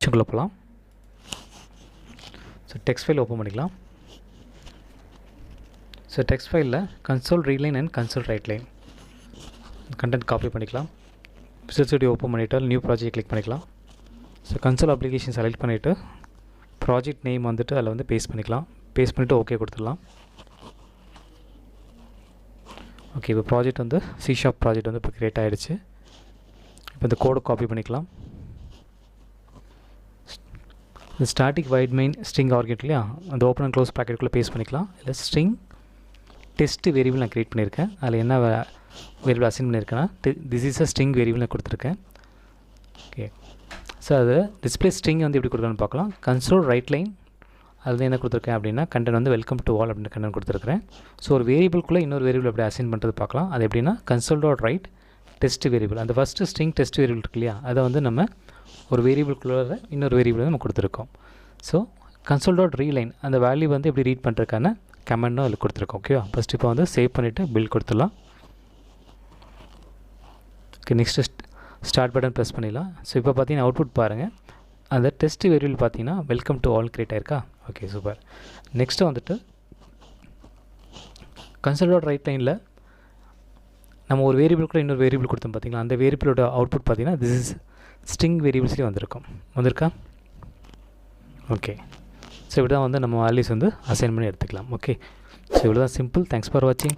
ஃபங்க்ஷனுக்குள்ளே போகலாம். So text file open பண்ணிக்கலாம். So text ஃபைலில் console readline and console write line content copy பண்ணிக்கலாம். Visual Studio open பண்ணிவிட்டு new project click பண்ணிக்கலாம். So console application select பண்ணிவிட்டு project name வந்துட்டு அதில் வந்து பேஸ்ட் பண்ணிக்கலாம். பேஸ்ட் பண்ணிவிட்டு ஓகே கொடுத்துடலாம். ஓகே, இப்போ ப்ராஜெக்ட் வந்து C# ப்ராஜெக்ட் வந்து இப்போ க்ரியேட் ஆகிடுச்சு. இப்போ இந்த கோடை காப்பி பண்ணிக்கலாம். இந்த static void main string argument இல்லையா, அந்த ஓப்பன் அண்ட் க்ளோஸ் ப்ராக்கெட்டுக்குள்ளே பேஸ்ட் பண்ணிக்கலாம். இல்லை ஸ்ட்ரிங் டெஸ்ட் வேரியபிள் நான் க்ரியேட் பண்ணியிருக்கேன். அதில் என்ன வேரியபிள் அசைன் பண்ணியிருக்கேன்னா this is a string variable நான் கொடுத்துருக்கேன். ஓகே, ஸோ அது டிஸ்பிளே ஸ்ட்ரிங் வந்து எப்படி கொடுக்குறேன்னு பார்க்கலாம். கன்சோல் ரைட் லைன் அதில் என்ன கொடுத்துருக்கேன் அப்படின்னா கண்டென்ட் வந்து வெல்கம் டு ஆல் அப்படின்னு கண்டென்ட் கொடுத்துருக்கேன். ஸோ ஒரு வேரியபிள்குள்ளே இன்னொரு வேரியபிள் அப்படி அசைன் பண்ணுறது பார்க்கலாம். அது எப்படின்னா console dot right test variable, அந்த ஃபஸ்ட்டு ஸ்ட்ரிங் டெஸ்ட் வேரியபிள் இருக்கு இல்லையா, அதை வந்து நம்ம ஒரு வேரியபிள்குள்ளே இன்னொரு வேரியபிள் வந்து நம்ம கொடுத்துருக்கோம். ஸோ கன்சோல் டாட் ரீலைன் அந்த வேல்யூ வந்து எப்படி ரீட் பண்ணுறதுக்கான கமெண்ட்டும் அதில் கொடுத்துருக்கோம். ஓகேவா, ஃபஸ்ட் இப்போ வந்து சேவ் பண்ணிவிட்டு பில் கொடுத்துடலாம். Okay, next start button press பண்ணிடலாம். ஸோ இப்போ பார்த்தீங்கன்னா அவுட்புட் பாருங்கள். அந்த டெஸ்ட் வேரியபிள் பார்த்தீங்கன்னா வெல்கம் டு ஆல் கிரியேட் ஆயிருக்கா. Okay, super. நெக்ஸ்ட்டு வந்துட்டு கன்சோல் டாட் ரைட் லைனில் நம்ம ஒரு வேரியபிள் கூட இன்னொரு வேரியபிள் கொடுத்தோம் பார்த்தீங்களா, அந்த வேரியபிளோட அவுட்புட் பார்த்தீங்கன்னா திஸ் இஸ் ஸ்ட்ரிங் வேரியபிள்ஸ்லேயே வந்திருக்கா. ஓகே, ஸோ இப்படி தான் வந்து நம்ம வேல்யூஸ் வந்து அசைன் பண்ணி எடுத்துக்கலாம். ஓகே, ஸோ இவ்வளோ தான் சிம்பிள். தேங்க்ஸ் ஃபார் வாட்சிங்.